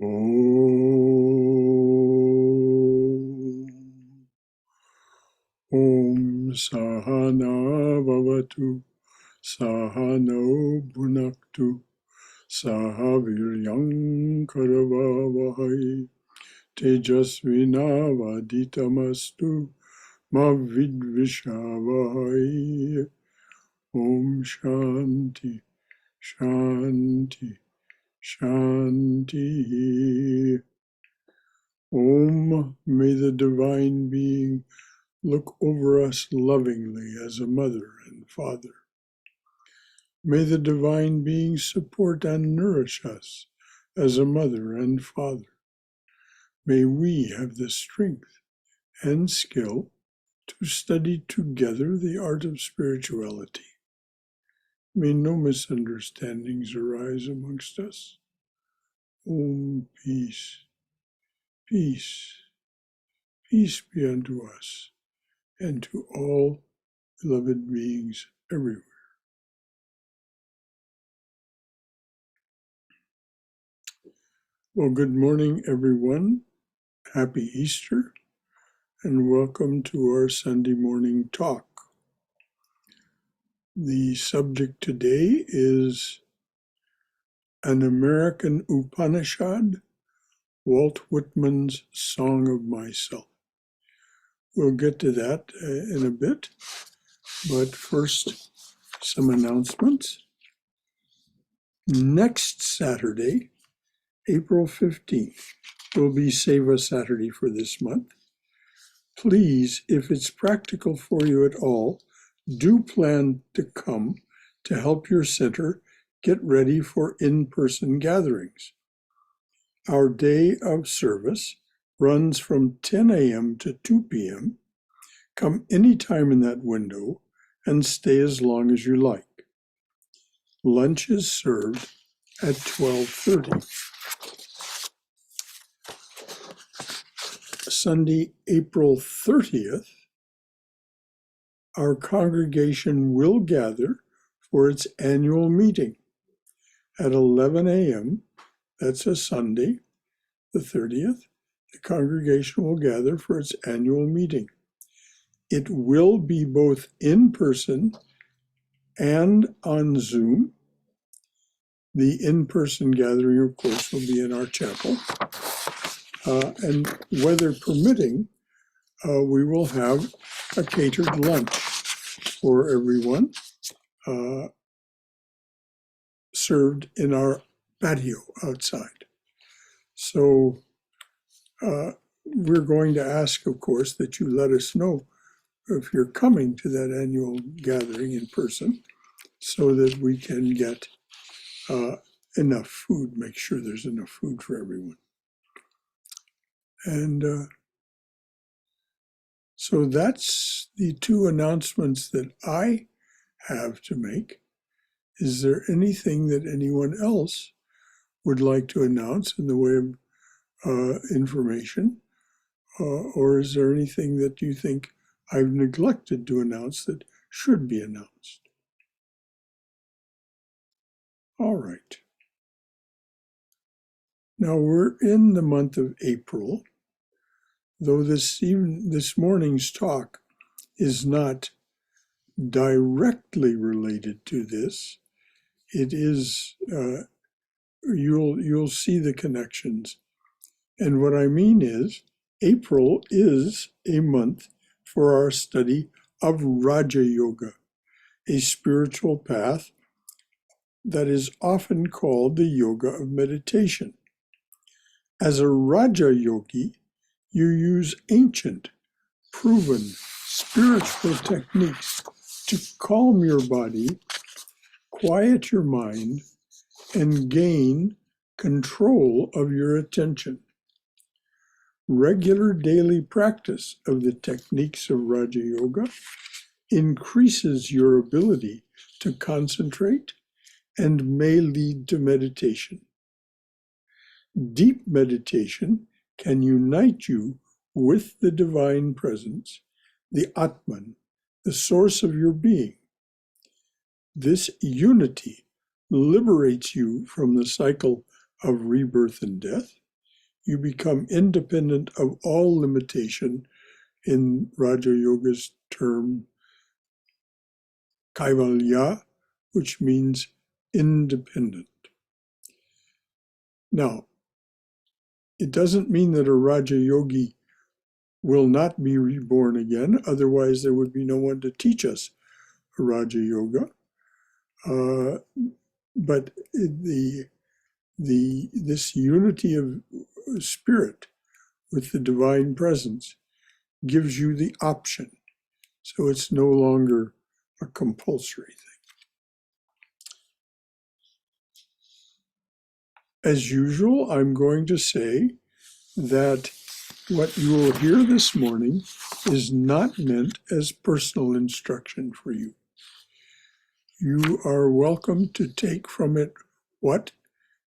Om Sahana Bhavatu Sahano Bhunaktu Sahaviryam Karavavahai Tejasvinavaditamastu Mavidvishavahai. Om Shanti Shanti Shanti. Om, may the Divine Being look over us lovingly as a mother and father. May the Divine Being support and nourish us as a mother and father. May we have the strength and skill to study together the art of spirituality. May no misunderstandings arise amongst us. Om, peace, peace, peace be unto us and to all beloved beings everywhere. Well, good morning, everyone. Happy Easter, and welcome to our Sunday morning talk. The subject today is an American Upanishad, Walt Whitman's Song of Myself. We'll get to that in a bit, but first, some announcements. Next Saturday, April 15th, will be Seva Saturday for this month. Please, if it's practical for you at all, do plan to come to help your center get ready for in-person gatherings. Our day of service runs from 10 a.m. to 2 p.m. Come anytime in that window and stay as long as you like. Lunch is served at 12:30. Sunday, April 30th, our congregation will gather for its annual meeting at 11 a.m. That's a Sunday, the 30th. The congregation will gather for its annual meeting. It will be both in person and on Zoom. The in-person gathering, of course, will be in our chapel. And weather permitting, we will have a catered lunch for everyone, served in our patio outside. So we're going to ask, of course, that you let us know if you're coming to that annual gathering in person so that we can get enough food, make sure there's enough food for everyone. And so that's the two announcements that I have to make. Is there anything that anyone else would like to announce in the way of information? Or is there anything that you think I've neglected to announce that should be announced? All right. Now we're in the month of April, though this morning's talk is not directly related to this. It is, you'll see the connections. And what I mean is, April is a month for our study of Raja Yoga, a spiritual path that is often called the yoga of meditation. As a Raja Yogi, you use ancient, proven spiritual techniques to calm your body, quiet your mind, and gain control of your attention. Regular daily practice of the techniques of Raja Yoga increases your ability to concentrate and may lead to meditation. Deep meditation can unite you with the divine presence, the Atman, the source of your being. This unity liberates you from the cycle of rebirth and death you become independent of all limitation, in Raja Yoga's term, kaivalya, which means independent. Now, it doesn't mean that a Raja Yogi will not be reborn again, otherwise there would be no one to teach us Raja Yoga. But this unity of spirit with the divine presence gives you the option. So it's no longer a compulsory thing. As usual, I'm going to say that what you will hear this morning is not meant as personal instruction for you. You are welcome to take from it what,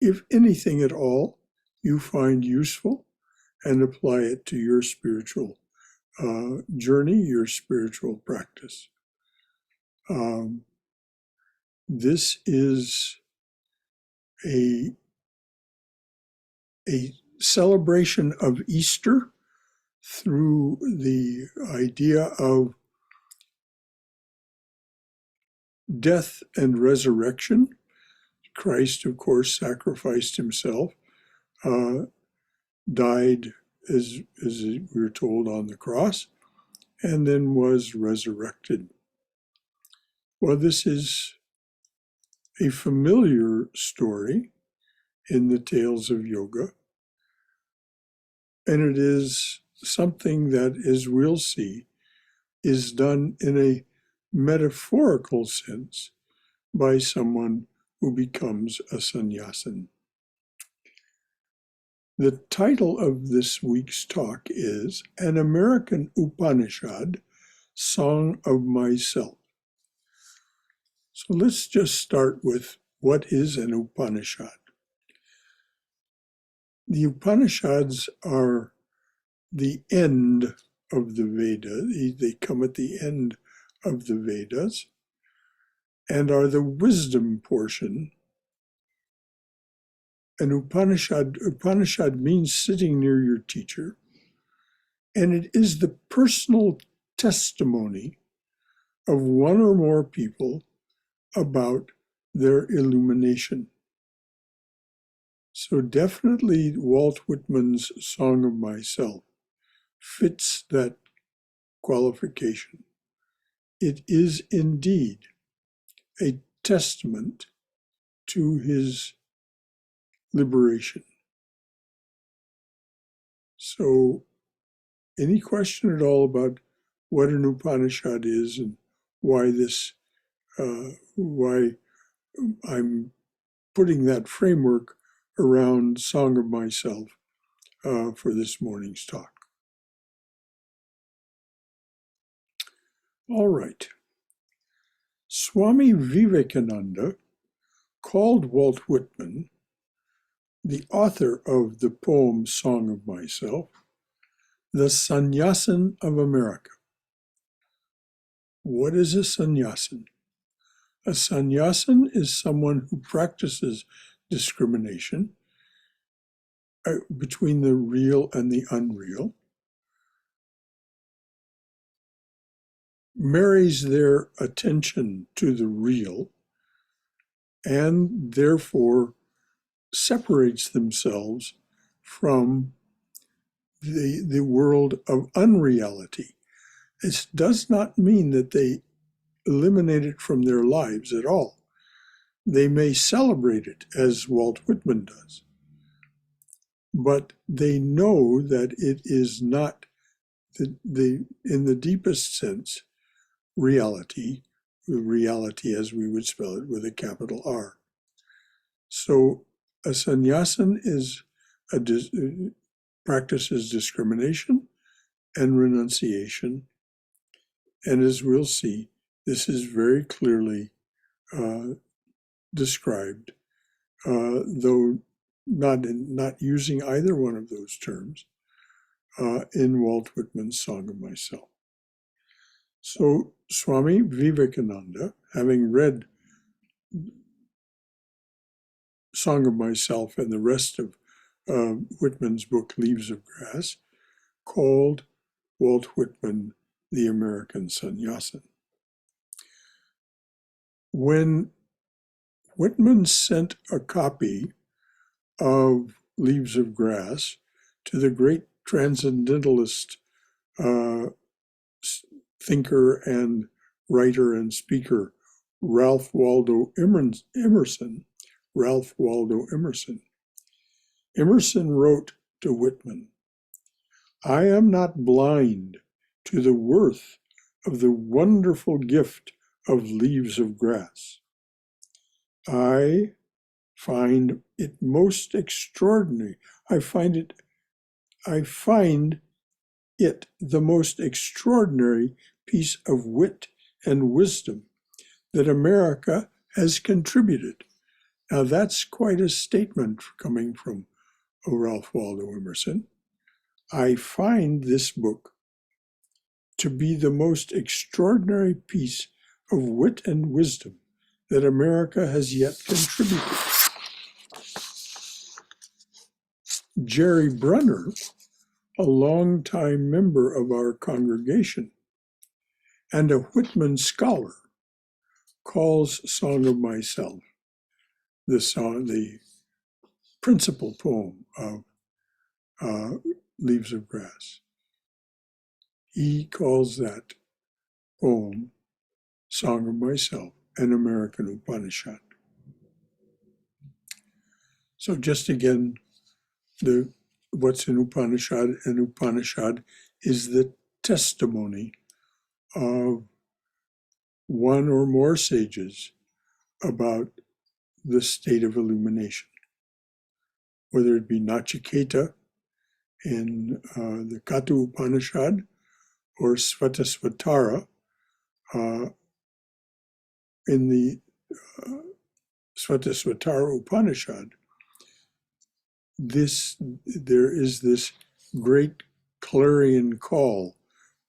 if anything at all, you find useful and apply it to your spiritual journey, your spiritual practice. This is a celebration of Easter through the idea of death and resurrection. Christ, of course, sacrificed himself, died, as we're told, on the cross, and then was resurrected. Well, this is a familiar story in the tales of yoga, and it is something that, as we'll see, is done in a metaphorical sense by someone who becomes a sannyasin. The title of this week's talk is An American Upanishad, Song of Myself. So let's just start with what is an Upanishad. The Upanishads are the end of the Veda. They come at the end of the Vedas and are the wisdom portion. An Upanishad means sitting near your teacher, and it is the personal testimony of one or more people about their illumination. So definitely Walt Whitman's Song of Myself fits that qualification. It is indeed a testament to his liberation. So any question at all about what an Upanishad is and why I'm putting that framework around Song of Myself for this morning's talk. All right. Swami Vivekananda called Walt Whitman, the author of the poem Song of Myself, the Sannyasin of America. What is a sannyasin? A sannyasin is someone who practices discrimination between the real and the unreal, marries their attention to the real, and therefore separates themselves from the world of unreality. This does not mean that they eliminate it from their lives at all. They may celebrate it, as Walt Whitman does, but they know that it is not in the deepest sense reality as we would spell it with a capital R. So a sannyasin practices discrimination and renunciation, and as we'll see, this is very clearly described, though not using either one of those terms, in Walt Whitman's Song of Myself. So Swami Vivekananda, having read Song of Myself and the rest of Whitman's book, Leaves of Grass, called Walt Whitman the American Sannyasin. When Whitman sent a copy of Leaves of Grass to the great transcendentalist thinker and writer and speaker Ralph Waldo Emerson, Emerson wrote to Whitman, "I am not blind to the worth of the wonderful gift of Leaves of Grass. I find it most extraordinary. I find it the most extraordinary piece of wit and wisdom that America has contributed." Now that's quite a statement coming from Ralph Waldo Emerson. I find this book to be the most extraordinary piece of wit and wisdom that America has yet contributed. Jerry Brunner, a longtime member of our congregation and a Whitman scholar, calls Song of Myself the principal poem of Leaves of Grass. He calls that poem, Song of Myself, an American Upanishad. So just again, what's in Upanishad? An Upanishad is the testimony of one or more sages about the state of illumination, whether it be Nachiketa in the Katu Upanishad or Svatasvatara in the Svatasvatara Upanishad. There is this great clarion call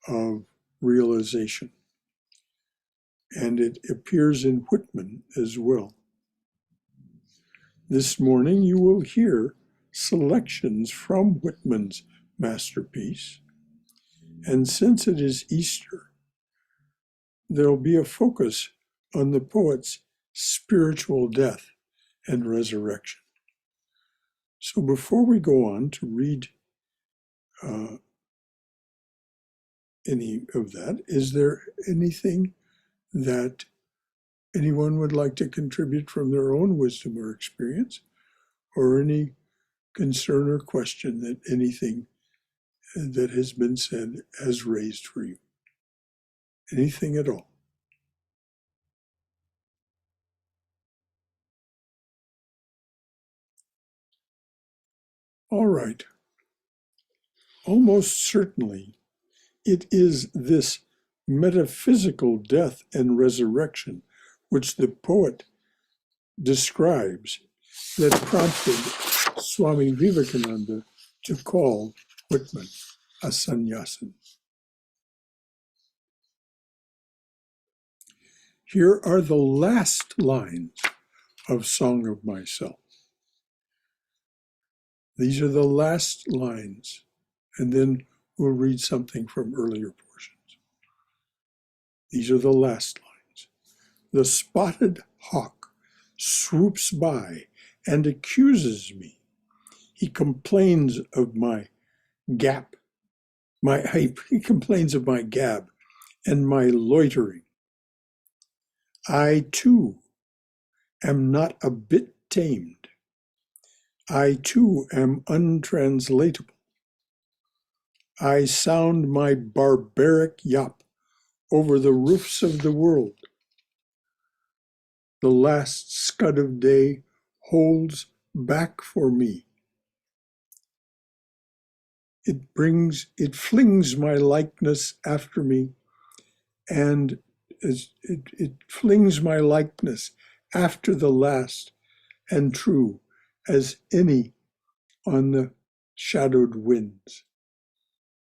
of realization, and it appears in Whitman as well. This morning you will hear selections from Whitman's masterpiece, and since it is Easter, there will be a focus on the poet's spiritual death and resurrection. So before we go on to read any of that, is there anything that anyone would like to contribute from their own wisdom or experience, or any concern or question that anything that has been said has raised for you? Anything at all? All right. Almost certainly, it is this metaphysical death and resurrection which the poet describes that prompted Swami Vivekananda to call Whitman a sannyasin. Here are the last lines of Song of Myself. These are the last lines, and then we'll read something from earlier portions. These are the last lines. The spotted hawk swoops by and accuses me. He complains of my gap. He complains of my gab and my loitering. I too am not a bit tamed. I too am untranslatable. I sound my barbaric yap over the roofs of the world. The last scud of day holds back for me. It flings my likeness after me, and it flings my likeness after the last and true as any on the shadowed winds.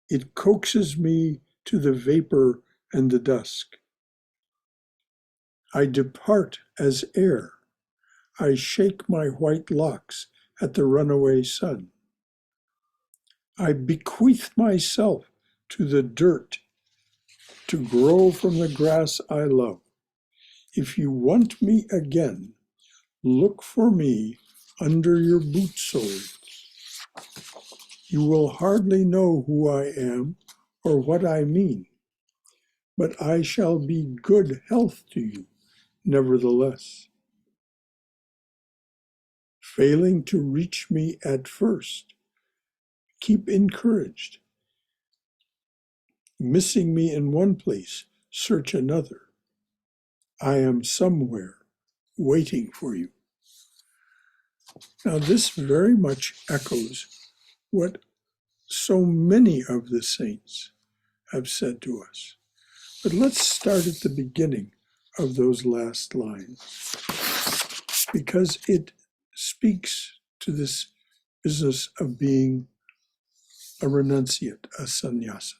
It coaxes me to the vapor and the dusk. I depart as air. I shake my white locks at the runaway sun. I bequeath myself to the dirt to grow from the grass I love. If you want me again, look for me under your boot soles. You will hardly know who I am or what I mean, but I shall be good health to you, nevertheless. Failing to reach me at first, keep encouraged. Missing me in one place, search another. I am somewhere waiting for you. Now, this very much echoes what so many of the saints have said to us. But let's start at the beginning of those last lines, because it speaks to this business of being a renunciate, a sannyasin.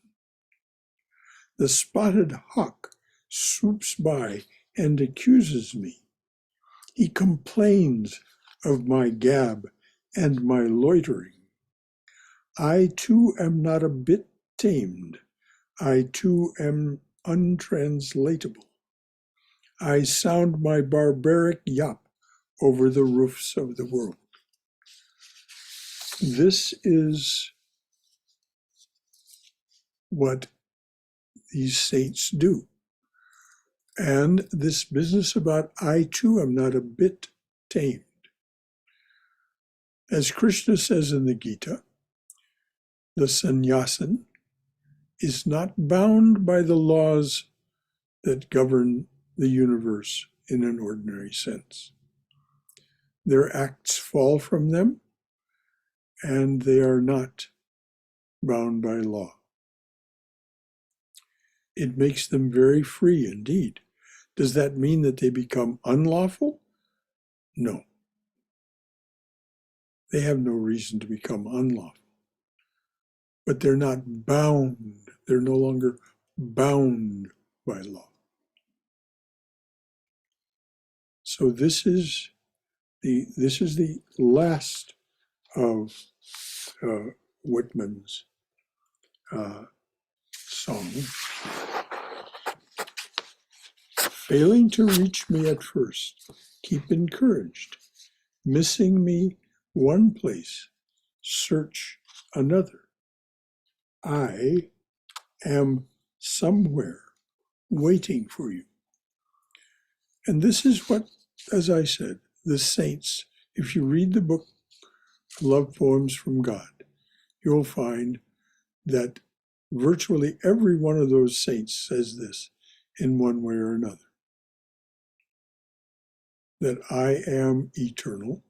The spotted hawk swoops by and accuses me. He complains of my gab and my loitering. I too am not a bit tamed. I too am untranslatable. I sound my barbaric yap over the roofs of the world. This is what these saints do. And this business about I too am not a bit tamed. As Krishna says in the Gita, the sannyasin is not bound by the laws that govern the universe in an ordinary sense. Their acts fall from them, and they are not bound by law. It makes them very free indeed. Does that mean that they become unlawful? No. They have no reason to become unlawful. But they're not bound. They're no longer bound by law. So this is the last of Whitman's song. Failing to reach me at first, keep encouraged. Missing me one place, search another. I am somewhere waiting for you. And this is what, as I said, the saints, if you read the book Love Poems from God, you'll find that virtually every one of those saints says this in one way or another. That I am eternal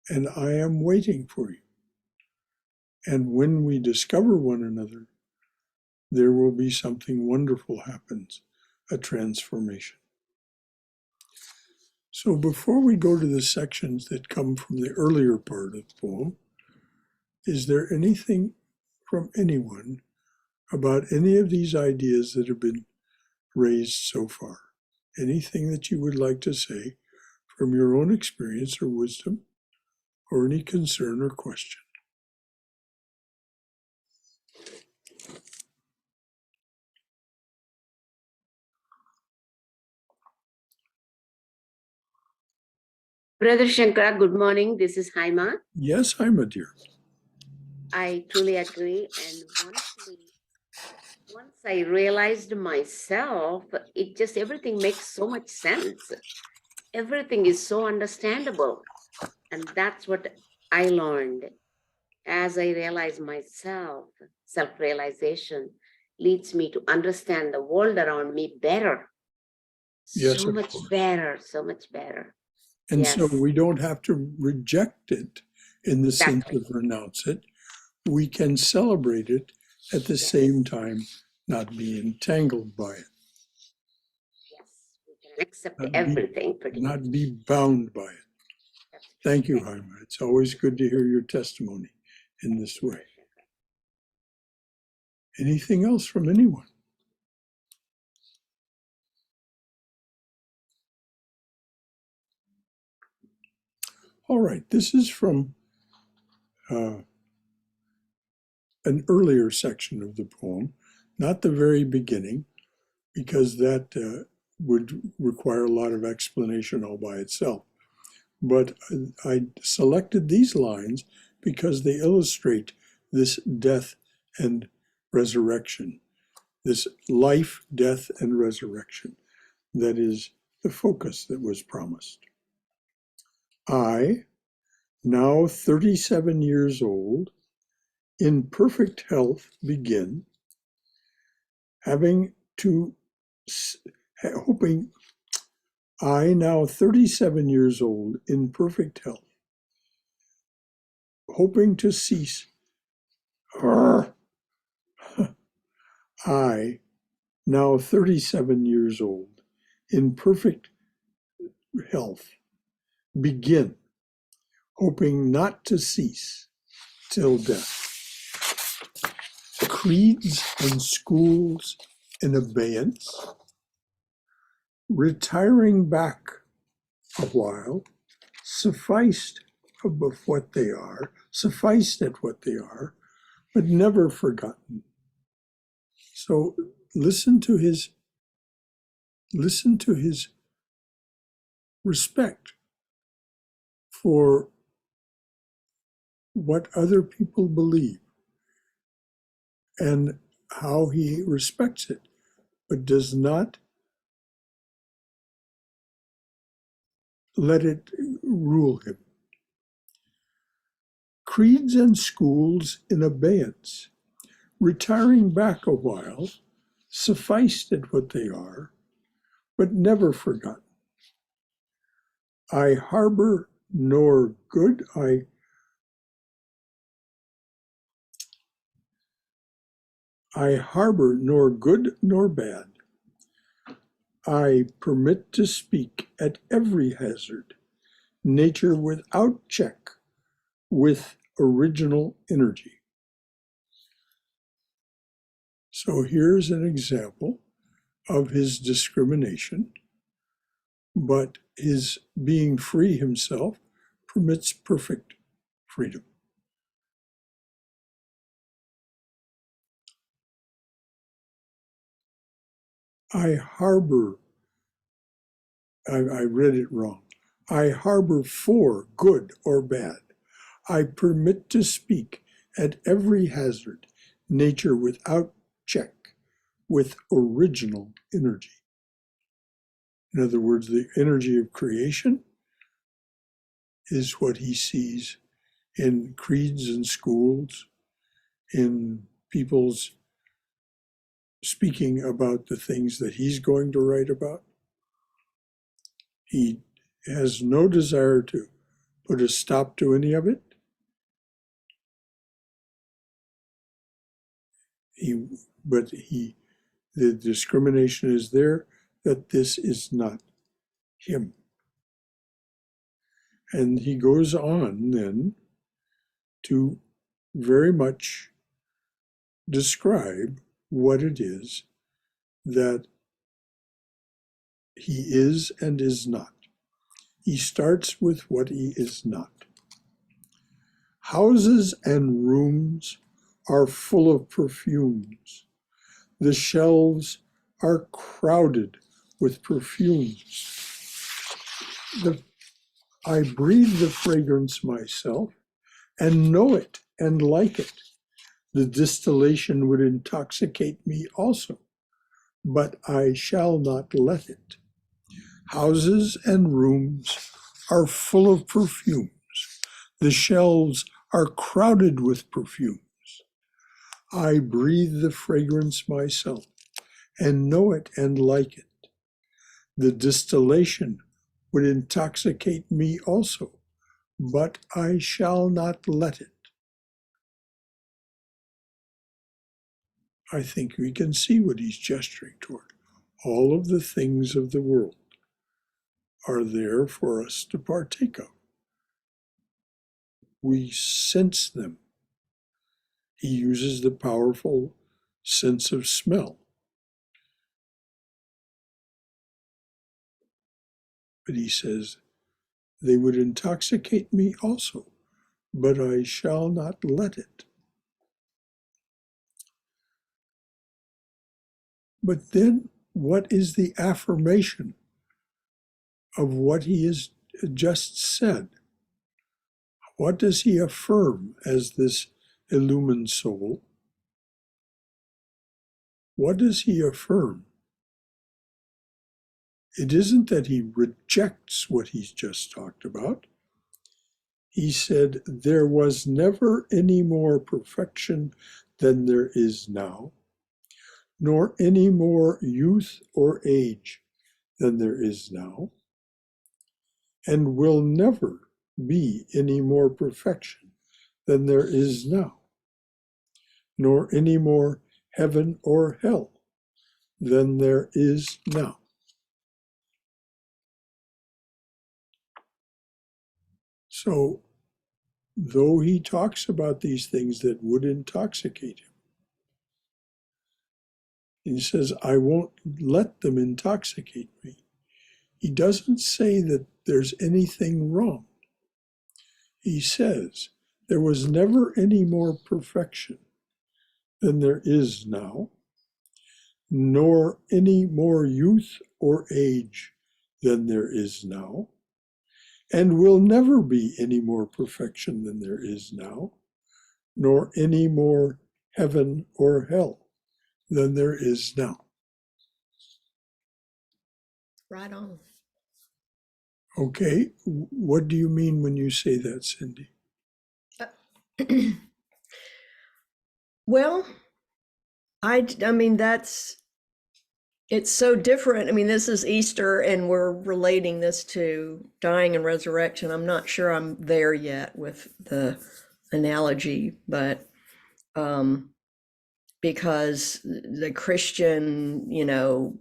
and I am waiting for you. And when we discover one another, there will be something wonderful happens, a transformation. So before we go to the sections that come from the earlier part of the poem, is there anything from anyone about any of these ideas that have been raised so far? Anything that you would like to say from your own experience or wisdom, or any concern or question? Brother Shankara, good morning. This is Haima. Yes, I'm a dear. I truly agree. And once I realized myself, everything makes so much sense. Everything is so understandable. And that's what I learned. As I realize myself, self-realization leads me to understand the world around me better. Yes, So of much course. better, so much better. And Yes. so we don't have to reject it in the Exactly. sense of renounce it. We can celebrate it at the same time, not be entangled by it. Yes, we can accept everything pretty much. Not be bound by it. Thank you, Haima. It's always good to hear your testimony in this way. Anything else from anyone? All right, this is from an earlier section of the poem, not the very beginning, because that would require a lot of explanation all by itself. But I selected these lines because they illustrate this death and resurrection, this life, death, and resurrection that is the focus that was promised. I, now 37 years old, in perfect health begin, hoping, I, now 37 years old, in perfect health, hoping to cease, I, now 37 years old, in perfect health, begin, hoping not to cease till death. Creeds and schools in abeyance, retiring back a while, sufficed at what they are, but never forgotten. So listen to his respect for what other people believe and how he respects it, but does not let it rule him. Creeds and schools in abeyance, retiring back a while, sufficed at what they are, but never forgotten. I harbor nor good, I harbor nor good nor bad. I permit to speak at every hazard, nature without check, with original energy. So here's an example of his discrimination, but his being free himself permits perfect freedom. I read it wrong. I harbor for good or bad. I permit to speak at every hazard, nature without check, with original energy. In other words, the energy of creation is what he sees in creeds and schools, in people's speaking about the things that he's going to write about. He has no desire to put a stop to any of it. The discrimination is there that this is not him. And he goes on then to very much describe what it is that he is and is not. He starts with what he is not. Houses and rooms are full of perfumes. The shelves are crowded with perfumes. I breathe the fragrance myself and know it and like it. The distillation would intoxicate me also, but I shall not let it. Houses and rooms are full of perfumes. The shelves are crowded with perfumes. I breathe the fragrance myself and know it and like it. The distillation would intoxicate me also, but I shall not let it. I think we can see what he's gesturing toward. All of the things of the world are there for us to partake of. We sense them. He uses the powerful sense of smell. But he says they would intoxicate me also, but I shall not let it. But then, what is the affirmation of what he has just said? What does he affirm as this illumined soul? What does he affirm? It isn't that he rejects what he's just talked about. He said, there was never any more perfection than there is now, nor any more youth or age than there is now, and will never be any more perfection than there is now, nor any more heaven or hell than there is now. So, though he talks about these things that would intoxicate him, he says, I won't let them intoxicate me. He doesn't say that there's anything wrong. He says, there was never any more perfection than there is now, nor any more youth or age than there is now, and will never be any more perfection than there is now, nor any more heaven or hell than there is now. Right on. Okay, what do you mean when you say that, Cindy? Well, I mean, it's so different. I mean, this is Easter and we're relating this to dying and resurrection. I'm not sure I'm there yet with the analogy, but because the Christian,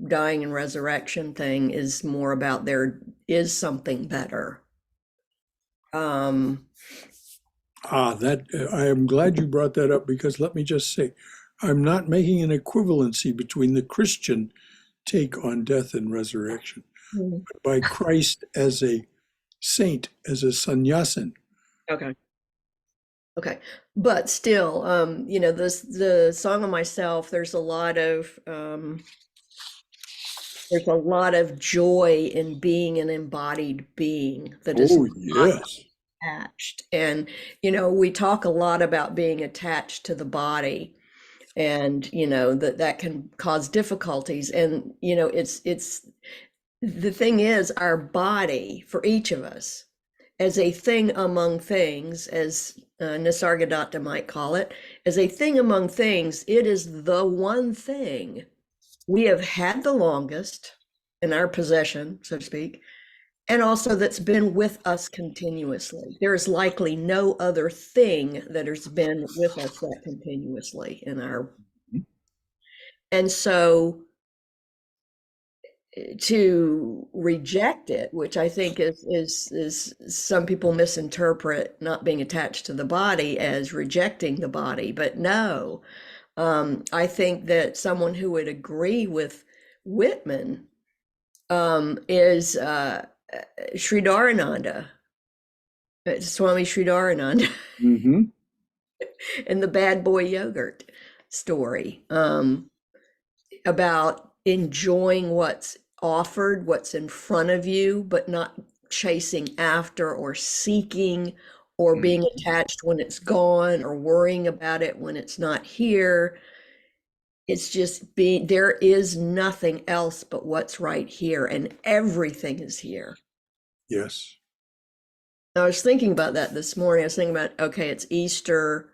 dying and resurrection thing is more about there is something better. I am glad you brought that up, because let me just say, I'm not making an equivalency between the Christian take on death and resurrection, but by Christ as a saint, as a sannyasin. Okay. But still, the Song of Myself, there's a lot of joy in being an embodied being that is Oh, yes. attached. And, we talk a lot about being attached to the body, and, that can cause difficulties. And, it's the thing is, our body, for each of us, as a thing among things, as Nisargadatta might call it, as a thing among things, it is the one thing we have had the longest in our possession, so to speak, and also that's been with us continuously. There is likely no other thing that has been with us that continuously in our. And so to reject it, which I think is some people misinterpret not being attached to the body as rejecting the body, but no, I think that someone who would agree with Whitman is Sridharananda, Swami Sridharananda, in the Bad Boy Yogurt story, about enjoying what's offered, what's in front of you, but not chasing after or seeking or being attached when it's gone or worrying about it when it's not here. It's just there is nothing else but what's right here, and everything is here. Yes. I was thinking about that this morning. I was thinking about, okay, it's Easter.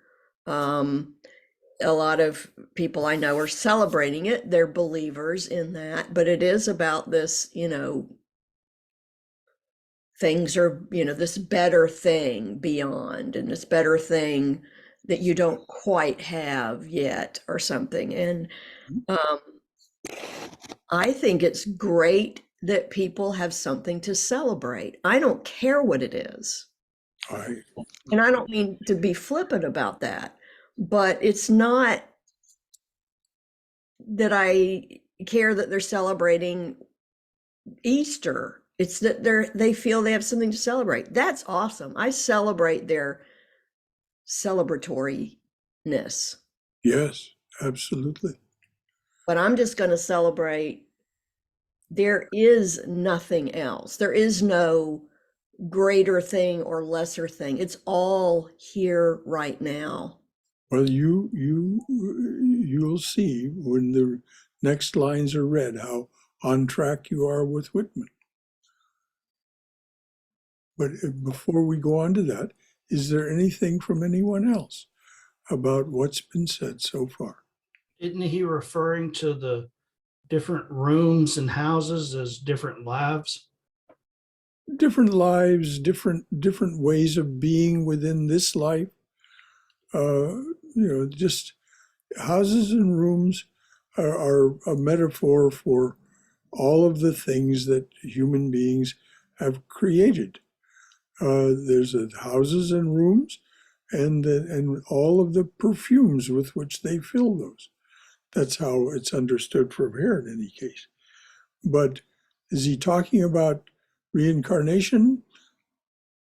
A lot of people I know are celebrating it. They're believers in that, but it is about this, things are, this better thing beyond, and this better thing that you don't quite have yet or something. And I think it's great that people have something to celebrate. I don't care what it is. And I don't mean to be flippant about that, but it's not that I care that they're celebrating Easter. It's that they feel they have something to celebrate. That's awesome. I celebrate their celebratoriness. Yes, absolutely. But I'm just going to celebrate there is nothing else. There is no greater thing or lesser thing. It's all here right now. Well, you'll see when the next lines are read how on track you are with Whitman. But before we go on to that, is there anything from anyone else about what's been said so far? Isn't he referring to the different rooms and houses as different lives? Different lives, different ways of being within this life. Just houses and rooms are a metaphor for all of the things that human beings have created. There's houses and rooms, and all of the perfumes with which they fill those. That's how it's understood from here, in any case. But is he talking about reincarnation?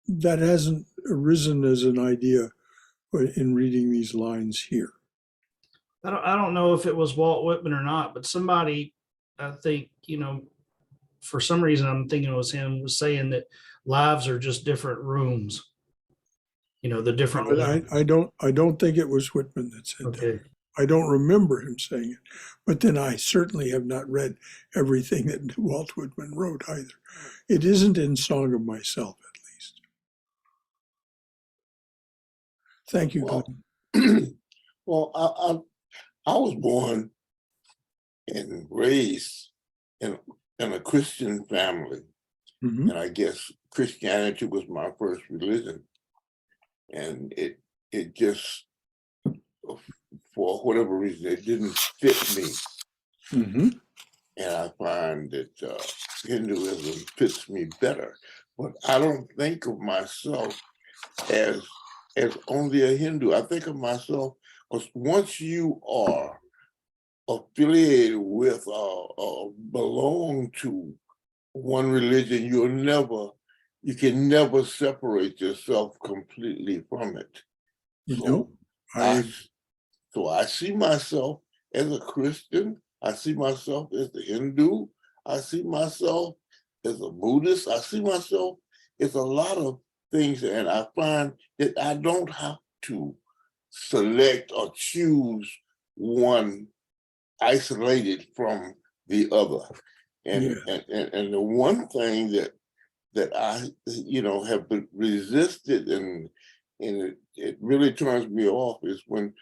That hasn't arisen as an idea in reading these lines here. I don't know if it was Walt Whitman or not, but somebody, I think, for some reason I'm thinking it was him, was saying that lives are just different rooms. The different. But I don't think it was Whitman that said Okay. that. I don't remember him saying it. But then I certainly have not read everything that Walt Whitman wrote either. It isn't in Song of Myself, at least. Thank you, Glenn. Well, I was born and raised in a Christian family. Mhm. And I guess Christianity was my first religion. And it just, for whatever reason, it didn't fit me. Mhm. And I find that Hinduism fits me better. But I don't think of myself as only a Hindu. I think of myself as once you are affiliated with belong to one religion, you can never separate yourself completely from it. No, So I see myself as a Christian. I see myself as a Hindu. I see myself as a Buddhist. I see myself as a lot of things, and I find that I don't have to select or choose one isolated from the other. And and the one thing that I have resisted and it really turns me off is when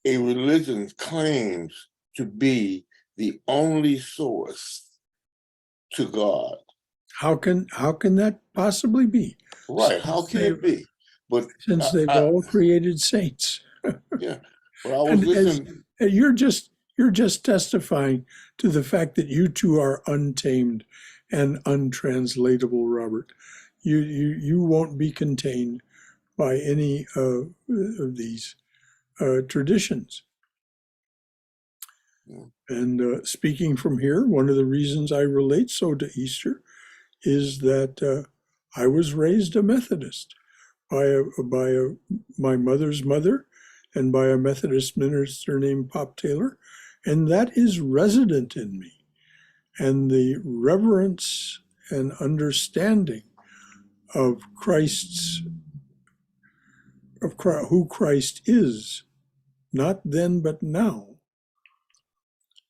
a religion claims to be the only source to God. how can that possibly be? Right? How can it be? But since they've all created saints. Yeah. Well, I was listening. You're just testifying to the fact that you two are untamed and untranslatable, Robert. You won't be contained by any of these traditions. And speaking from here, one of the reasons I relate so to Easter is that I was raised a Methodist by my mother's mother and by a Methodist minister named Pop Taylor, and that is resident in me. And the reverence and understanding of who Christ is, not then but now,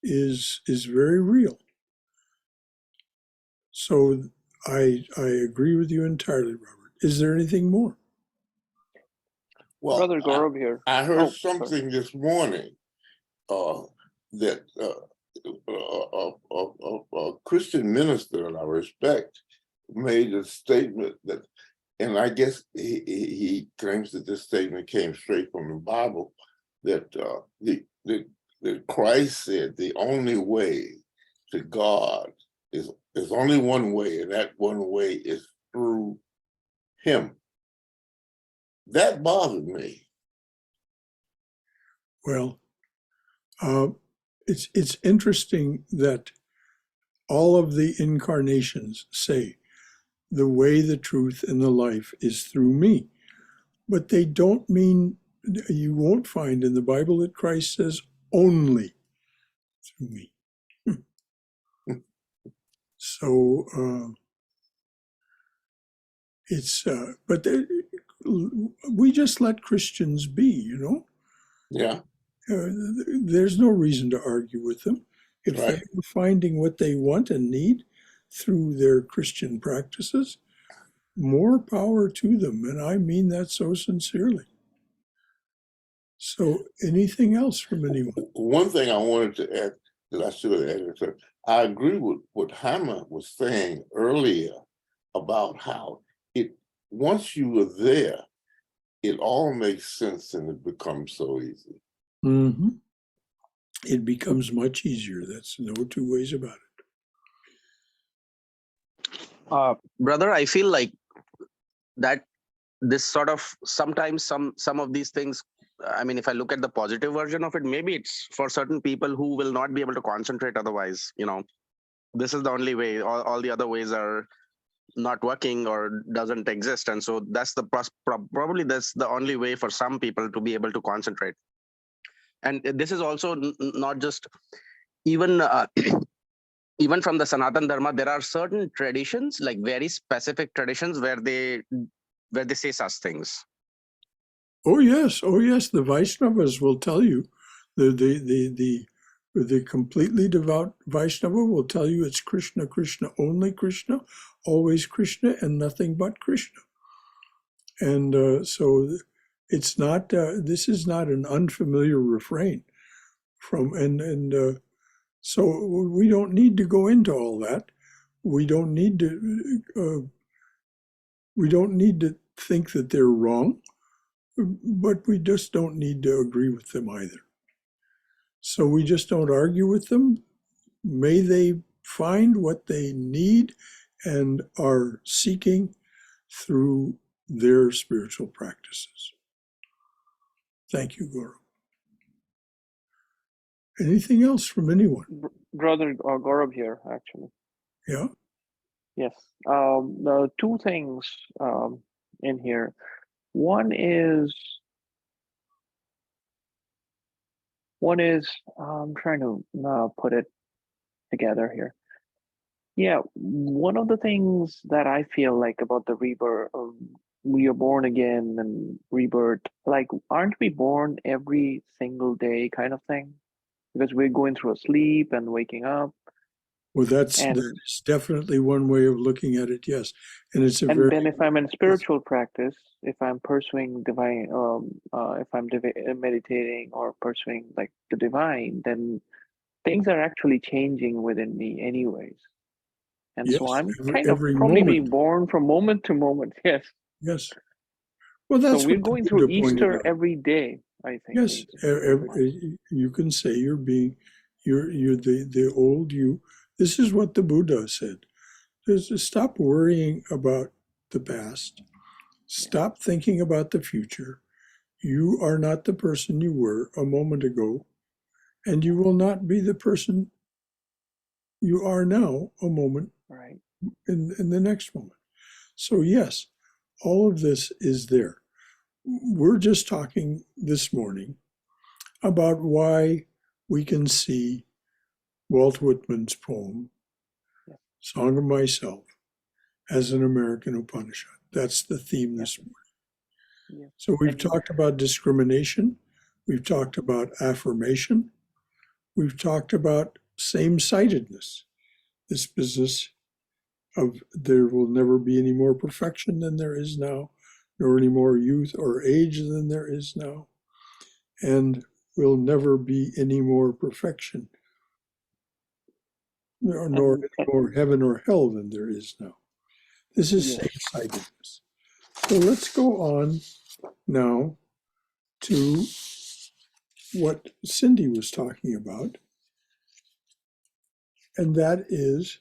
is very real. So I agree with you entirely, Robert. Is there anything more? Well, Brother Gorob here. I heard Oh, something sorry. this morning that a Christian minister that I respect made a statement that, and I guess he claims that this statement came straight from the Bible, that that Christ said the only way to God is only one way, and that one way is through him. That bothered me. Well, it's interesting that All of the incarnations say, the way, the truth, and the life is through me. But they don't mean, you won't find in the Bible that Christ says only through me. So but we just let Christians be, you know. Yeah. There's no reason to argue with them. If Right. they're finding what they want and need through their Christian practices, more power to them. And I mean that so sincerely. So anything else from anyone? One thing I wanted to add that I should have added, sir, I agree with what Hannah was saying earlier about how once you were there, it all makes sense and it becomes so easy. Mm-hmm. It becomes much easier. That's no two ways about it. Brother, I feel like that this sort of sometimes some of these things, I mean, if I look at the positive version of it, maybe it's for certain people who will not be able to concentrate otherwise, you know, this is the only way, all the other ways are not working or doesn't exist, and so that's probably that's the only way for some people to be able to concentrate. And this is also not just even even from the Sanatan Dharma, there are certain traditions, like very specific traditions, where they say such things. Oh yes, the Vaishnavas will tell you, the completely devout Vaishnava will tell you it's Krishna, Krishna, only Krishna, always Krishna, and nothing but Krishna. And so it's not, this is not an unfamiliar refrain so we don't need to go into all that. We don't need to think that they're wrong, but we just don't need to agree with them either. So we just don't argue with them. May they find what they need and are seeking through their spiritual practices. Thank you, Guru. Anything else from anyone? Brother Gaurav here, actually. Yeah? Yes. The two things in here. One is I'm trying to put it together here. Yeah, one of the things that I feel like about the rebirth, we are born again and rebirth, like, aren't we born every single day kind of thing? Because we're going through a sleep and waking up. Well, that And is definitely one way of looking at it, yes. And it's a and very, then if I'm in spiritual practice, if I'm pursuing divine, if I'm meditating or pursuing like the divine, then things are actually changing within me anyways. And yes, so I'm kind of every probably being moment. born from moment to moment. Yes. Yes. Well, So that's we're what the going through Buddha pointed Easter out. every day, I think. Yes, you can say you're the old you. This is what the Buddha said. Just stop worrying about the past. Stop thinking about the future. You are not the person you were a moment ago, and you will not be the person you are now a moment Right. in the next moment. So yes, all of this is there. We're just talking this morning about why we can see Walt Whitman's poem, Song of Myself, as an American Upanishad. That's the theme this morning. Yeah. So we've talked about discrimination. We've talked about affirmation. We've talked about same-sidedness, this business of there will never be any more perfection than there is now, nor any more youth or age than there is now, and will never be any more perfection, nor any more heaven or hell than there is now. This is same-sidedness. So let's go on now to what Cindy was talking about, and that is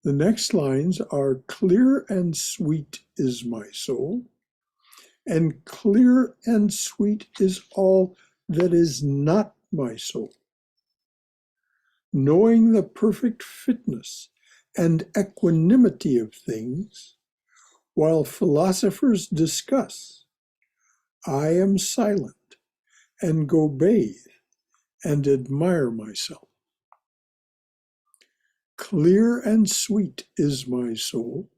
the next lines are clear and sweet is my soul, and clear and sweet is all that is not my soul. knowing the perfect fitness and equanimity of things, while philosophers discuss, I am silent and go bathe and admire myself. Clear and sweet is my soul,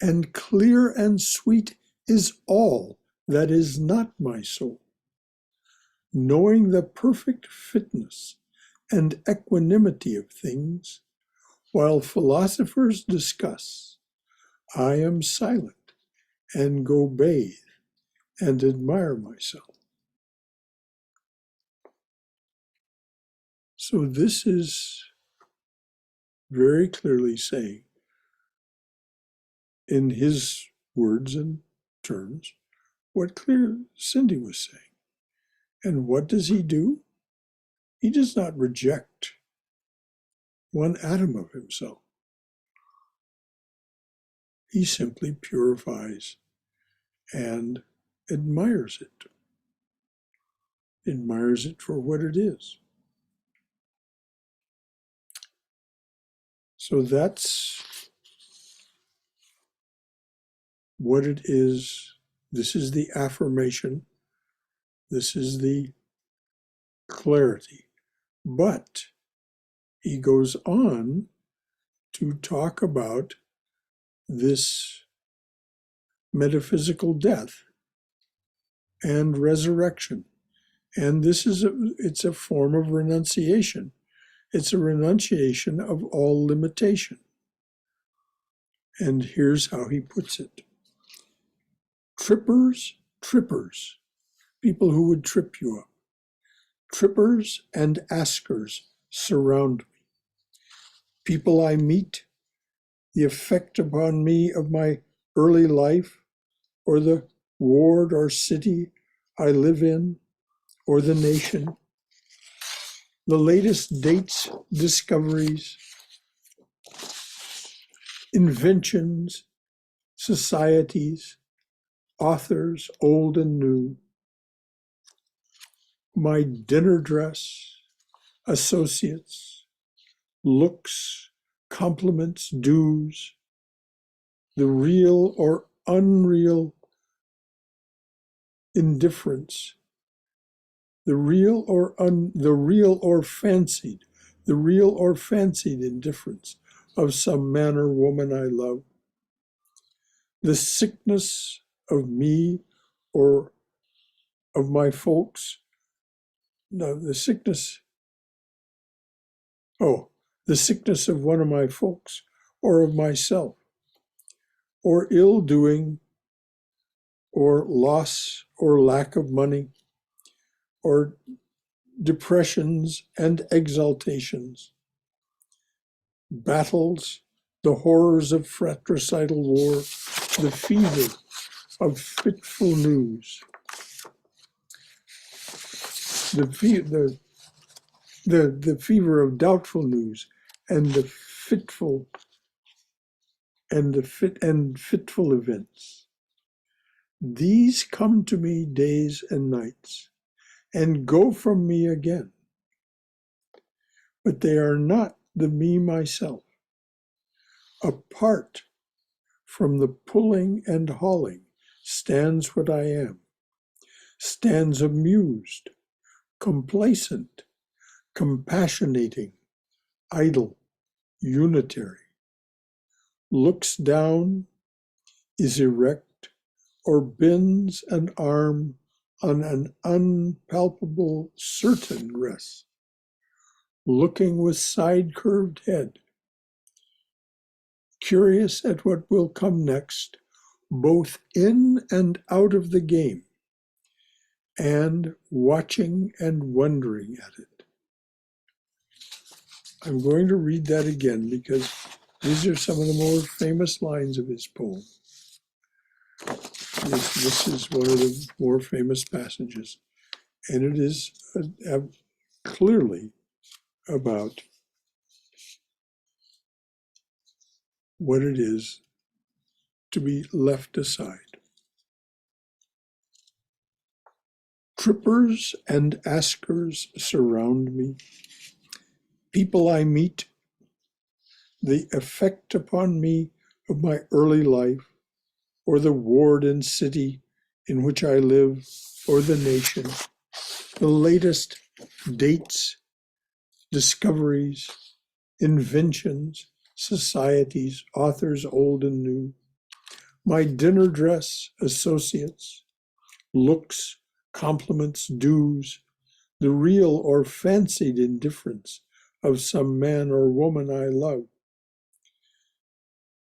and clear and sweet is all that is not my soul. Knowing the perfect fitness and equanimity of things, while philosophers discuss, I am silent and go bathe and admire myself. So this is very clearly saying, in his words and terms, what clear Cindy was saying. And what does he do? He does not reject one atom of himself. He simply purifies and admires it for what it is. So that's what it is. This is the affirmation. This is the clarity. But he goes on to talk about this metaphysical death and resurrection. And it's a form of renunciation. It's a renunciation of all limitation. And here's how he puts it. Trippers, people who would trip you up. Trippers and askers surround me. People I meet, the effect upon me of my early life, or the ward or city I live in, or the nation, the latest dates, discoveries, inventions, societies, authors, old and new, my dinner dress, associates, looks, compliments, dues, the real or unreal indifference, the real or fancied indifference of some man or woman I love, the sickness of me or of my folks, the sickness of one of my folks or of myself, or ill doing, or loss or lack of money, or depressions and exaltations, battles, the horrors of fratricidal war, the fever of fitful news, the fever of doubtful news, and the fitful events. These come to me days and nights, and go from me again. But they are not the me myself. Apart from the pulling and hauling stands what I am, stands amused, complacent, compassionating, idle, unitary, looks down, is erect, or bends an arm on an unpalpable certain rest, looking with side-curved head, curious at what will come next, both in and out of the game, and watching and wondering at it. I'm going to read that again because these are some of the more famous lines of his poem. This is one of the more famous passages, and it is clearly about what it is to be left aside. Trippers and askers surround me. people I meet, the effect upon me of my early life, or the ward and city in which I live, or the nation, the latest dates, discoveries, inventions, societies, authors old and new, my dinner dress, associates, looks, compliments, dues, the real or fancied indifference of some man or woman I love,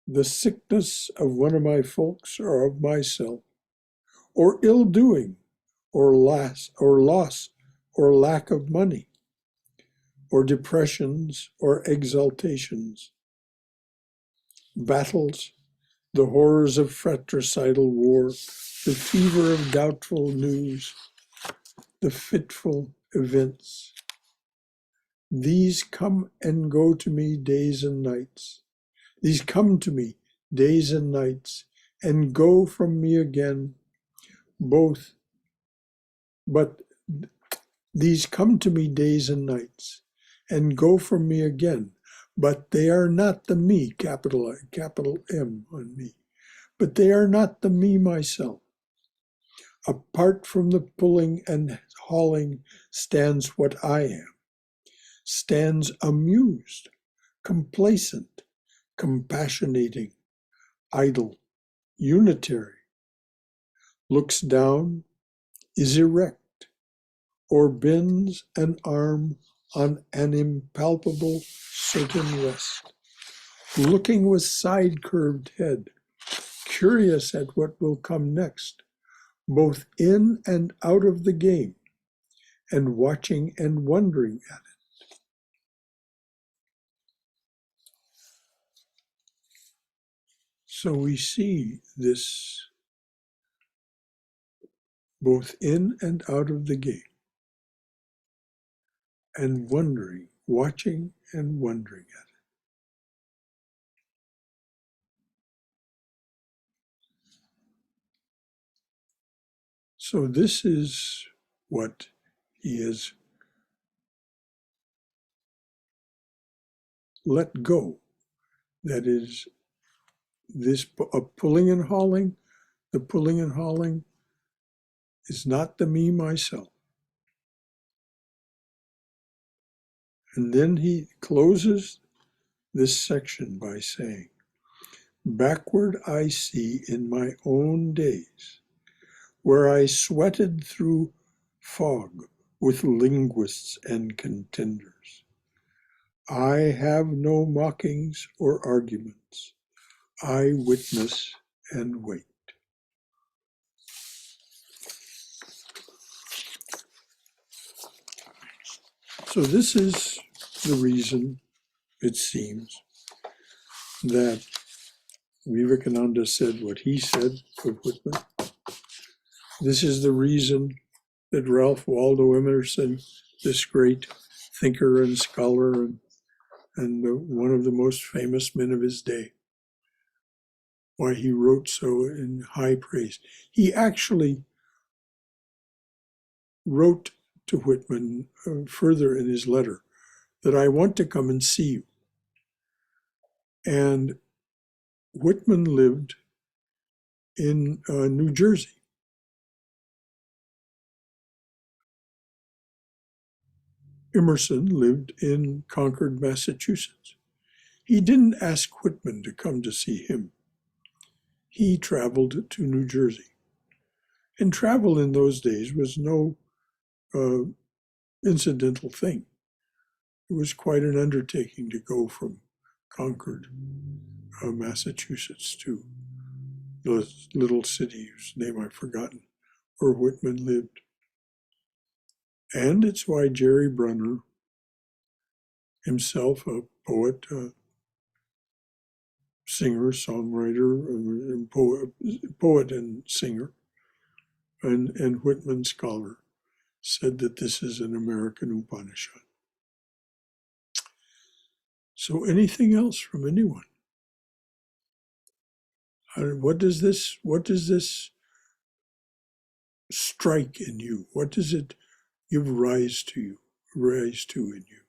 the sickness of one of my folks or of myself, or ill-doing, or loss, or lack of money, or depressions, or exaltations, battles, the horrors of fratricidal war, the fever of doubtful news, the fitful events. These come and go to me days and nights. These come to me days and nights, and go from me again, both. But these come to me days and nights, and go from me again. But they are not the me, capital M on me. But they are not the me myself. Apart from the pulling and hauling stands what I am, stands amused, complacent, compassionating, idle, unitary, looks down, is erect, or bends an arm on an impalpable certain rest, looking with side-curved head, curious at what will come next, both in and out of the game, and watching and wondering at it. So we see this both in and out of the game, and wondering, watching and wondering at it. So this is what he has let go. That is, this pulling and hauling, the pulling and hauling is not the me myself. And then he closes this section by saying, backward I see in my own days, where I sweated through fog with linguists and contenders. I have no mockings or arguments. I witness and wait. So this is the reason, it seems, that Vivekananda said what he said of Whitman. This is the reason that Ralph Waldo Emerson, this great thinker and scholar and one of the most famous men of his day, why he wrote so in high praise. He actually wrote to Whitman further in his letter that I want to come and see you. And Whitman lived in New Jersey. Emerson lived in Concord, Massachusetts. He didn't ask Whitman to come to see him. He traveled to New Jersey. And travel in those days was no incidental thing. It was quite an undertaking to go from Concord, Massachusetts, to the little city whose name I've forgotten, where Whitman lived. And it's why Jerry Brunner, himself a poet, singer, songwriter, poet and singer, and Whitman scholar, said that this is an American Upanishad. So anything else from anyone? What does this strike in you? What does it give rise to in you?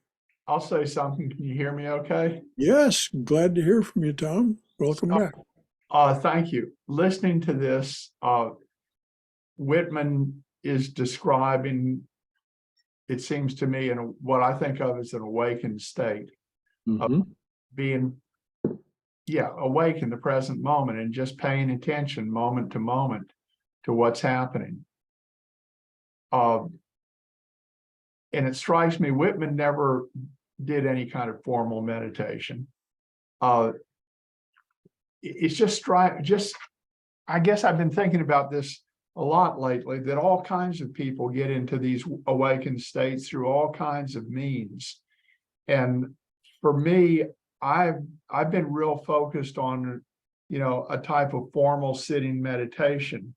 I'll say something. Can you hear me okay? Yes, glad to hear from you, Tom. Welcome back. Thank you. Listening to this, Whitman is describing, it seems to me, in what I think of as an awakened state, Mhm. being, awake in the present moment and just paying attention moment to moment to what's happening. And it strikes me, Whitman never did any kind of formal meditation. It's just I guess I've been thinking about this a lot lately, that all kinds of people get into these awakened states through all kinds of means. And for me, I've been real focused on, a type of formal sitting meditation.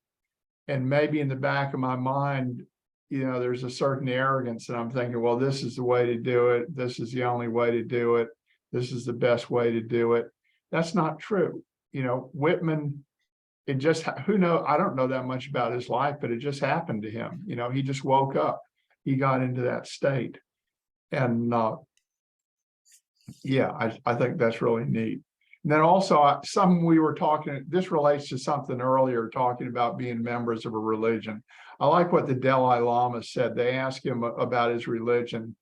And maybe in the back of my mind, there's a certain arrogance, and I'm thinking, well, this is the way to do it. This is the only way to do it. This is the best way to do it. That's not true. Whitman, it just, who knows? I don't know that much about his life, but it just happened to him. He just woke up. He got into that state. And I think that's really neat. And then also, we were talking, this relates to something earlier, talking about being members of a religion. I like what the Dalai Lama said. They asked him about his religion.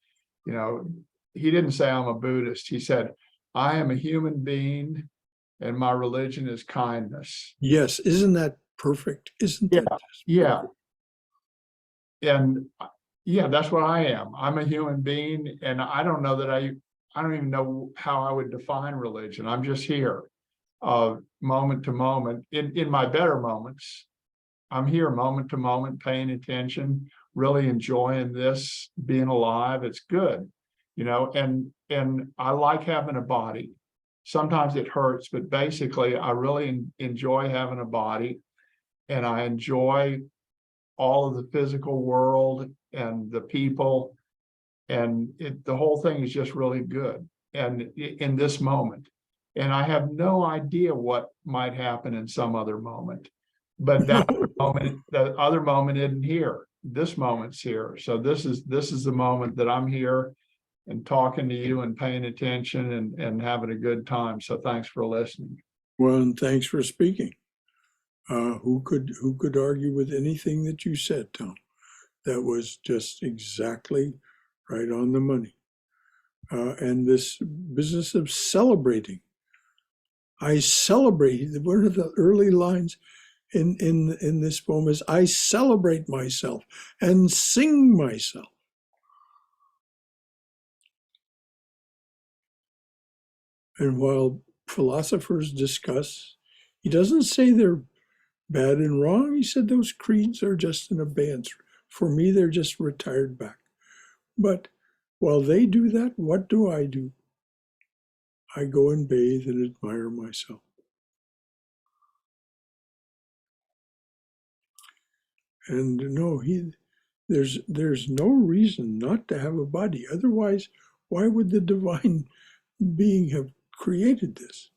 He didn't say, I'm a Buddhist. He said, I am a human being and my religion is kindness. Yes, isn't that perfect? Isn't that just Yeah. perfect? And that's what I am. I'm a human being, and I don't know that I don't even know how I would define religion. I'm just here, moment to moment. In my better moments, I'm here moment to moment, paying attention, really enjoying this, being alive. It's good, and I like having a body. Sometimes it hurts, but basically I really enjoy having a body, and I enjoy all of the physical world and the people, and the whole thing is just really good. And in this moment, and I have no idea what might happen in some other moment, but that moment, the other moment isn't here. This moment's here. So this is the moment that I'm here and talking to you and paying attention and having a good time. So thanks for listening. Well, and thanks for speaking. Who could argue with anything that you said, Tom? That was just exactly right on the money. And this business of celebrating. I celebrate. One of the early lines in this poem is, I celebrate myself and sing myself. And while philosophers discuss, he doesn't say they're bad and wrong. He said those creeds are just an abeyance. For me, they're just retired back. But while they do that, what do? I go and bathe and admire myself. And no, there's no reason not to have a body. Otherwise, why would the divine being have created this?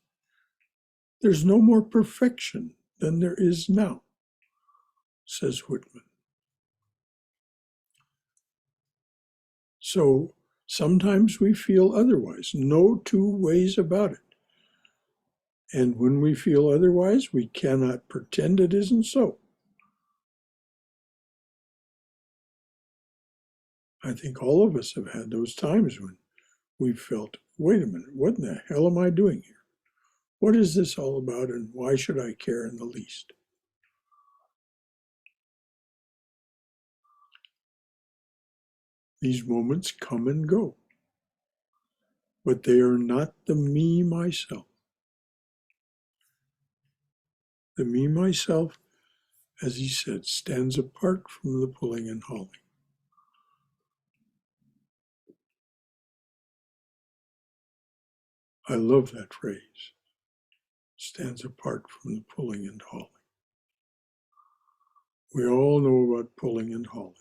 There's no more perfection than there is now, says Whitman. So sometimes we feel otherwise. No two ways about it. And when we feel otherwise, we cannot pretend it isn't so. I think all of us have had those times when we felt, wait a minute, what in the hell am I doing here? What is this all about, and why should I care in the least? These moments come and go, but they are not the me, myself. The me, myself, as he said, stands apart from the pulling and hauling. I love that phrase, stands apart from the pulling and hauling. We all know about pulling and hauling.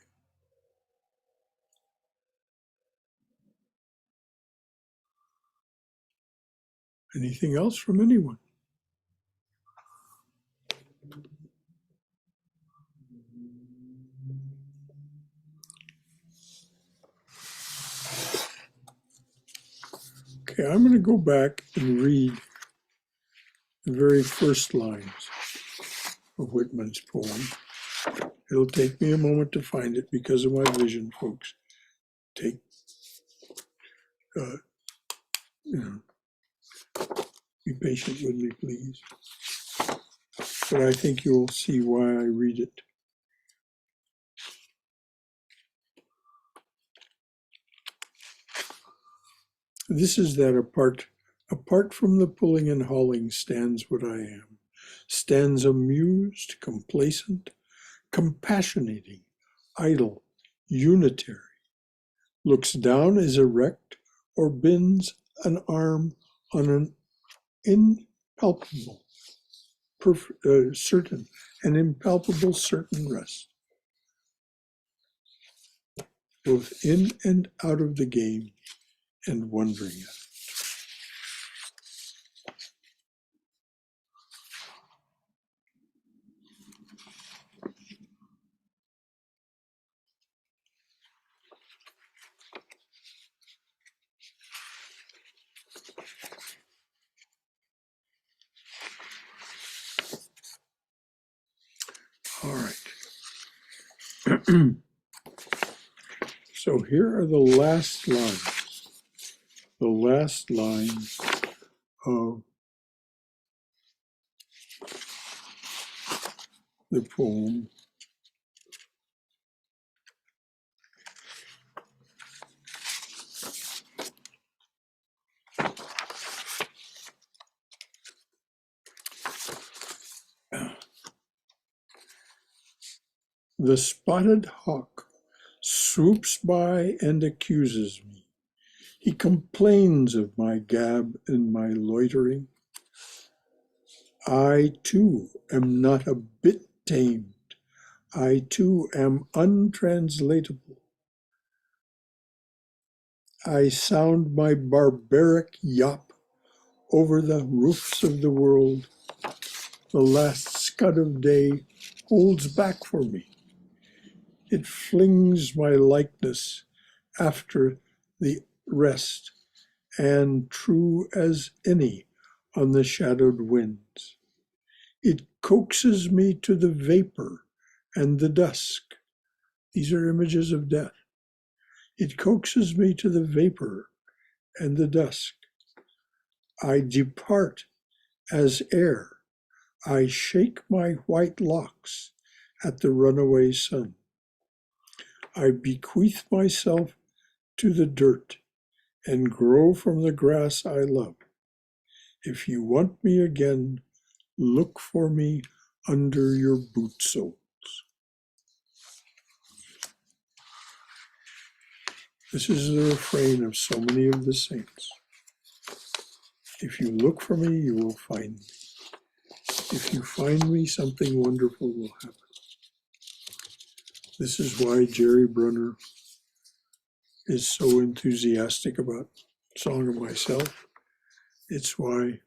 Anything else from anyone? Okay, I'm going to go back and read the very first lines of Whitman's poem. It'll take me a moment to find it because of my vision, folks. Take, be patient with me, please. But I think you'll see why I read it. This is that apart from the pulling and hauling stands what I am, stands amused, complacent, compassionating, idle, unitary, looks down, is erect, or bends an arm on an impalpable, certain, an impalpable certain rest, both in and out of the game, and wondering at it. All right. So here are the last lines of the poem. The spotted hawk swoops by and accuses me. He complains of my gab and my loitering. I too am not a bit tamed. I too am untranslatable. I sound my barbaric yap over the roofs of the world. The last scud of day holds back for me. It flings my likeness after the rest, and true as any on the shadowed winds. It coaxes me to the vapor and the dusk. These are images of death. It coaxes me to the vapor and the dusk. I depart as air. I shake my white locks at the runaway sun. I bequeath myself to the dirt and grow from the grass I love. If you want me again, look for me under your boot soles. This is the refrain of so many of the saints. If you look for me, you will find me. If you find me, something wonderful will happen. This is why Jerry Brunner is so enthusiastic about Song of Myself. It's why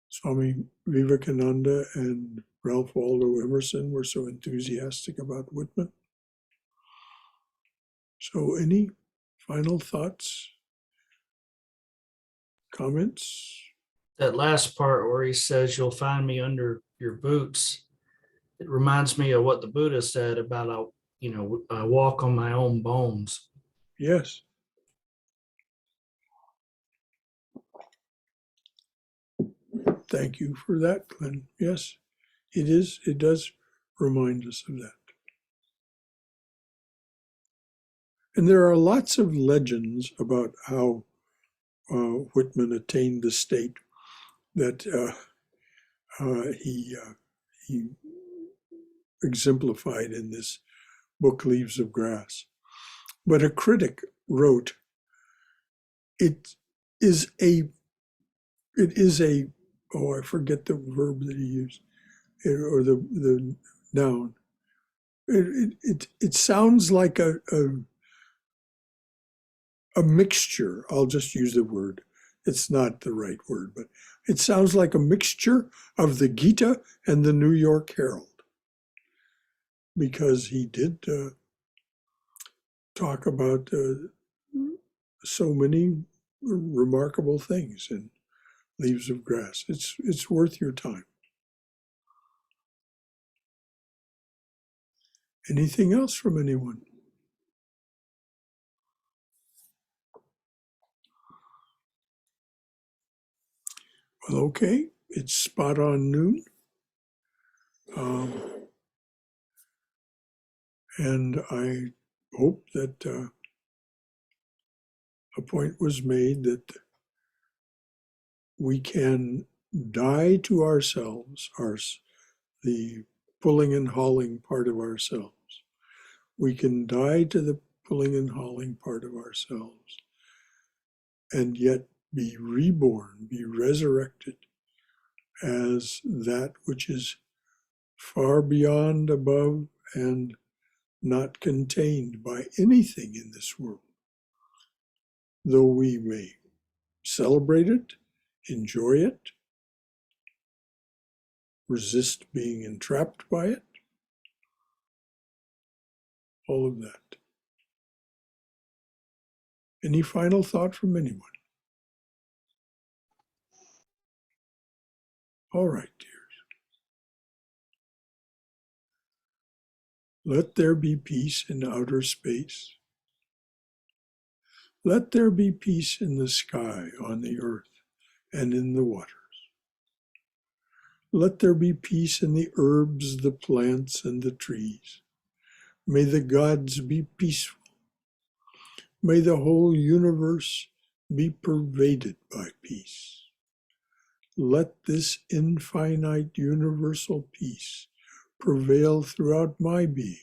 Swami Vivekananda and Ralph Waldo Emerson were so enthusiastic about Whitman. So any final thoughts, comments? That last part where he says, "You'll find me under your boots," it reminds me of what the Buddha said about, I walk on my own bones. Yes. Thank you for that, Glenn. Yes, it is. It does remind us of that. And there are lots of legends about how Whitman attained the state that he exemplified in this book, Leaves of Grass. But a critic wrote, it is a, oh, I forget the verb that he used, or the noun. It sounds like a mixture. I'll just use the word. It's not the right word, but it sounds like a mixture of the Gita and the New York Herald, because he did talk about so many remarkable things in Leaves of Grass. It's worth your time. Anything else from anyone? Well, okay, it's spot on noon. And I hope that a point was made that we can die to ourselves, the pulling and hauling part of ourselves. We can die to the pulling and hauling part of ourselves and yet be reborn, be resurrected as that which is far beyond, above, and not contained by anything in this world. Though we may celebrate it, enjoy it, resist being entrapped by it, all of that. Any final thought from anyone? All right, dears. Let there be peace in outer space. Let there be peace in the sky, on the earth, and in the waters. Let there be peace in the herbs, the plants, and the trees. May the gods be peaceful. May the whole universe be pervaded by peace. Let this infinite universal peace prevail throughout my being.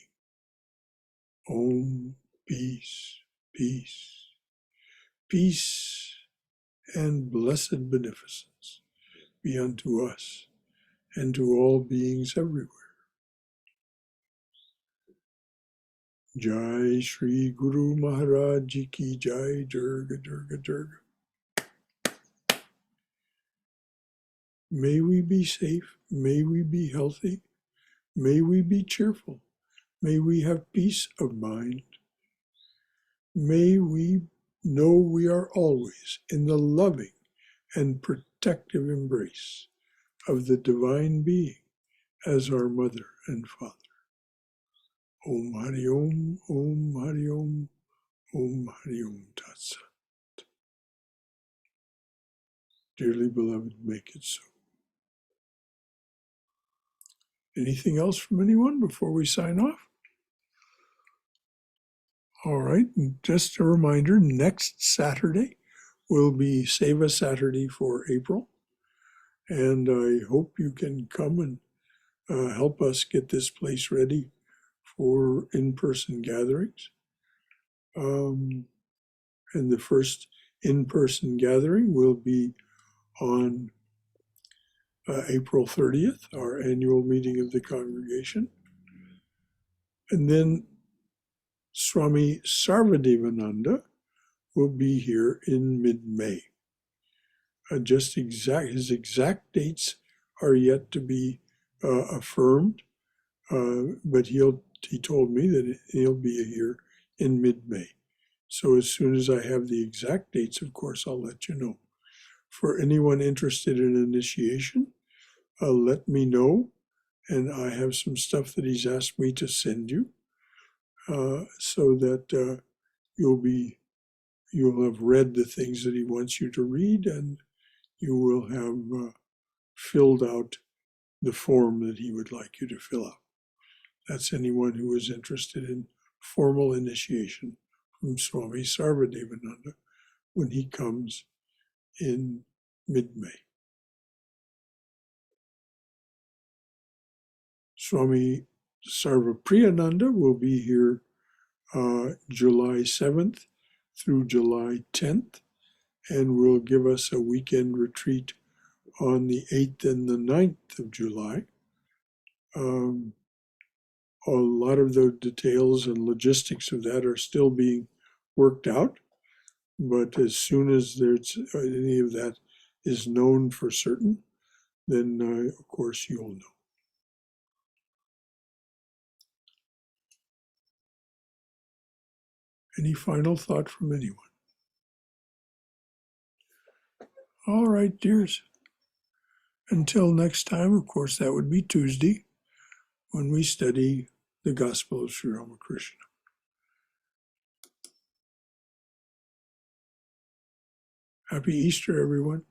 Om, peace, peace, peace, and blessed beneficence be unto us and to all beings everywhere. Jai Shri Guru Maharaj Ji Ki Jai. Durga, Durga, Durga. May we be safe. May we be healthy. May we be cheerful. May we have peace of mind. May we know we are always in the loving and protective embrace of the Divine Being as our mother and father. Om Hari Om, Om Hari Om, Om Hari Om Tat Sat. Dearly beloved, make it so. Anything else from anyone before we sign off? All right, and just a reminder, next Saturday will be Seva Saturday for April. And I hope you can come and help us get this place ready for in-person gatherings. And the first in-person gathering will be on April 30th, our annual meeting of the congregation. And then Swami Sarvadevananda will be here in mid-May. His exact dates are yet to be affirmed, but he told me that he'll be here in mid-May. So as soon as I have the exact dates, of course, I'll let you know. For anyone interested in initiation, let me know, and I have some stuff that he's asked me to send you, so that you'll have read the things that he wants you to read, and you will have filled out the form that he would like you to fill out. That's anyone who is interested in formal initiation from Swami Sarvadevananda when he comes in mid-May. Swami Sarvapriyananda will be here July 7th through July 10th, and will give us a weekend retreat on the 8th and the 9th of July. A lot of the details and logistics of that are still being worked out, but as soon as there's any of that is known for certain, then of course you'll know. Any final thought from anyone? All right, dears. Until next time, of course, that would be Tuesday when we study the Gospel of Sri Ramakrishna. Happy Easter, everyone.